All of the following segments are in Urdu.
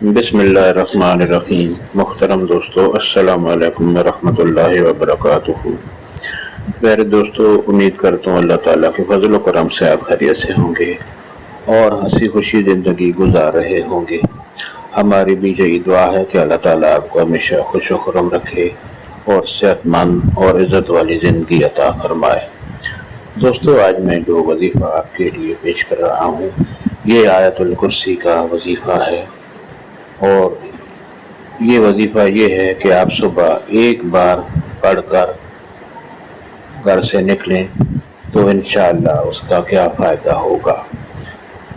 بسم اللہ الرحمن الرحیم۔ محترم دوستو، السلام علیکم ورحمۃ اللہ وبرکاتہ۔ میرے دوستو، امید کرتا ہوں اللہ تعالیٰ کے فضل و کرم سے آپ خیریت سے ہوں گے اور ہنسی خوشی زندگی گزار رہے ہوں گے۔ ہماری بھی یہی دعا ہے کہ اللہ تعالیٰ آپ کو ہمیشہ خوش و خرم رکھے اور صحت مند اور عزت والی زندگی عطا فرمائے۔ دوستو، آج میں جو وظیفہ آپ کے لیے پیش کر رہا ہوں یہ آیت الکرسی کا وظیفہ ہے، اور یہ وظیفہ یہ ہے کہ آپ صبح ایک بار پڑھ کر گھر سے نکلیں تو انشاءاللہ اس کا کیا فائدہ ہوگا۔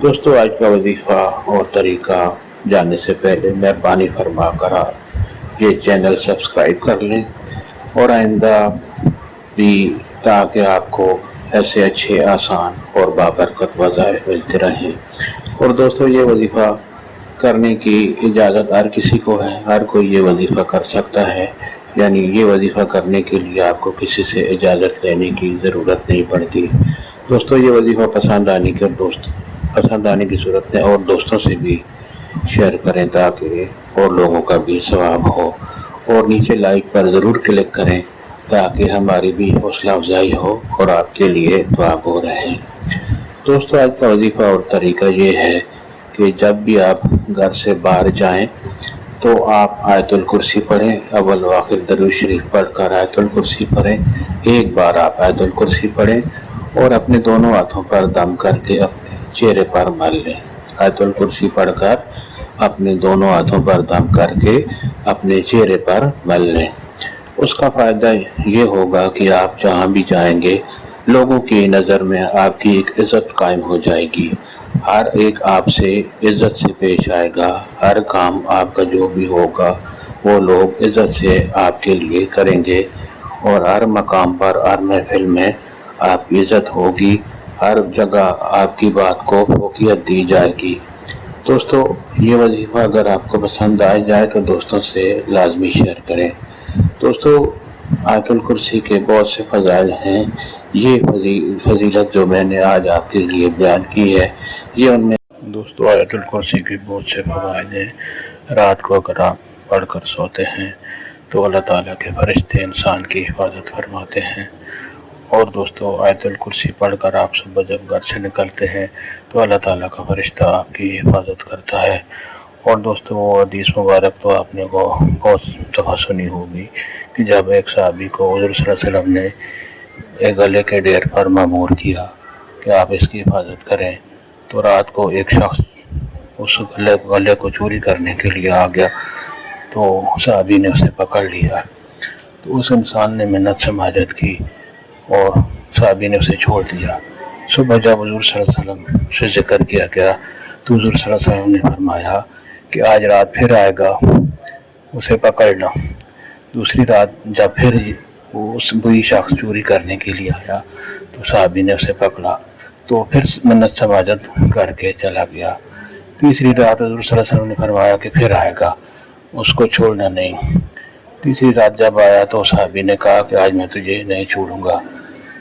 دوستو، آج کا وظیفہ اور طریقہ جاننے سے پہلے مہربانی فرما کر آپ یہ چینل سبسکرائب کر لیں اور آئندہ بھی، تاکہ آپ کو ایسے اچھے آسان اور بابرکت وظائف ملتے رہیں۔ اور دوستو، یہ وظیفہ کرنے کی اجازت ہر کسی کو ہے، ہر کوئی یہ وظیفہ کر سکتا ہے، یعنی یہ وظیفہ کرنے کے لیے آپ کو کسی سے اجازت لینے کی ضرورت نہیں پڑتی۔ دوستو، یہ وظیفہ پسند آنے کی صورت میں اور دوستوں سے بھی شیئر کریں تاکہ اور لوگوں کا بھی ثواب ہو، اور نیچے لائک پر ضرور کلک کریں تاکہ ہماری بھی حوصلہ افزائی ہو اور آپ کے لیے دعا گو رہیں۔ دوستو، آج کا وظیفہ اور طریقہ یہ ہے کہ جب بھی آپ گھر سے باہر جائیں تو آپ آیت الکرسی پڑھیں، اول و آخر درود شریف پڑھ کر آیت الکرسی پڑھیں۔ ایک بار آپ آیت الکرسی پڑھیں اور اپنے دونوں ہاتھوں پر دم کر کے اپنے چہرے پر مل لیں۔ آیت الکرسی پڑھ کر اپنے دونوں ہاتھوں پر دم کر کے اپنے چہرے پر مل لیں۔ اس کا فائدہ یہ ہوگا کہ آپ جہاں بھی جائیں گے لوگوں کی نظر میں آپ کی ایک عزت قائم ہو جائے گی، ہر ایک آپ سے عزت سے پیش آئے گا، ہر کام آپ کا جو بھی ہوگا وہ لوگ عزت سے آپ کے لیے کریں گے، اور ہر مقام پر، ہر محفل میں آپ کی عزت ہوگی، ہر جگہ آپ کی بات کو فوقیت دی جائے گی۔ دوستو، یہ وظیفہ اگر آپ کو پسند آ جائے تو دوستوں سے لازمی شیئر کریں۔ دوستو، آیت الکرسی کے بہت سے فضائل ہیں۔ یہ فضیلت جو میں نے آج آپ کے لیے بیان کی ہے، یہ ان میں دوستو آیت الکرسی کے بہت سے فوائد ہیں۔ رات کو اگر آپ پڑھ کر سوتے ہیں تو اللہ تعالیٰ کے فرشتے انسان کی حفاظت فرماتے ہیں، اور دوستو آیت الکرسی پڑھ کر آپ صبح جب گھر سے نکلتے ہیں تو اللہ تعالیٰ کا فرشتہ آپ کی حفاظت کرتا ہے۔ اور دوستو، وہ حدیث مبارک تو آپ نے کو بہت دفعہ سنی ہوگی کہ جب ایک صحابی کو حضور صلی اللہ علیہ وسلم نے ایک گلے کے ڈیر پر مامور کیا کہ آپ اس کی حفاظت کریں، تو رات کو ایک شخص اس گلے کو چوری کرنے کے لیے آ گیا، تو صحابی نے اسے پکڑ لیا، تو اس انسان نے منت سماجت کی اور صحابی نے اسے چھوڑ دیا۔ صبح جب حضور صلی اللہ علیہ وسلم سے ذکر کیا گیا تو حضور صلی اللہ علیہ وسلم نے فرمایا کہ آج رات پھر آئے گا، اسے پکڑنا۔ دوسری رات جب پھر اس وہی شخص چوری کرنے کے لیے آیا تو صحابی نے اسے پکڑا، تو پھر منت سماجت کر کے چلا گیا۔ تیسری رات حضور صلی اللہ علیہ وسلم نے فرمایا کہ پھر آئے گا، اس کو چھوڑنا نہیں۔ تیسری رات جب آیا تو صحابی نے کہا کہ آج میں تجھے نہیں چھوڑوں گا،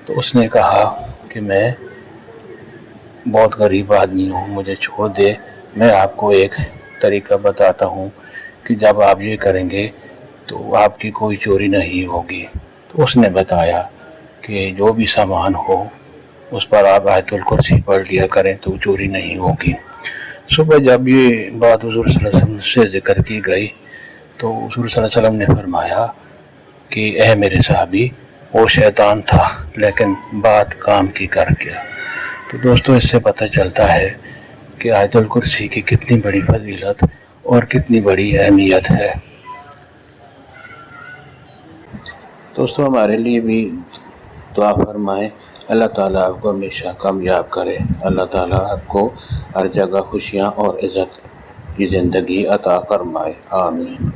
تو اس نے کہا کہ میں بہت غریب آدمی ہوں، مجھے چھوڑ دے، میں آپ کو ایک طریقہ بتاتا ہوں کہ جب آپ یہ کریں گے تو آپ کی کوئی چوری نہیں ہوگی۔ تو اس نے بتایا کہ جو بھی سامان ہو اس پر آپ آیت الکرسی پڑھ لیا کریں تو چوری نہیں ہوگی۔ صبح جب یہ بات حضور صلی اللہ علیہ وسلم سے ذکر کی گئی تو حضور صلی اللہ علیہ وسلم نے فرمایا کہ اے میرے صحابی، وہ شیطان تھا لیکن بات کام کی کر گیا۔ تو دوستو، اس سے پتہ چلتا ہے کہ آیت الکرسی کی کتنی بڑی فضیلت اور کتنی بڑی اہمیت ہے۔ دوستو، ہمارے لیے بھی دعا فرمائیں، اللہ تعالیٰ آپ کو ہمیشہ کامیاب کرے، اللہ تعالیٰ آپ کو ہر جگہ خوشیاں اور عزت کی زندگی عطا فرمائے، آمین۔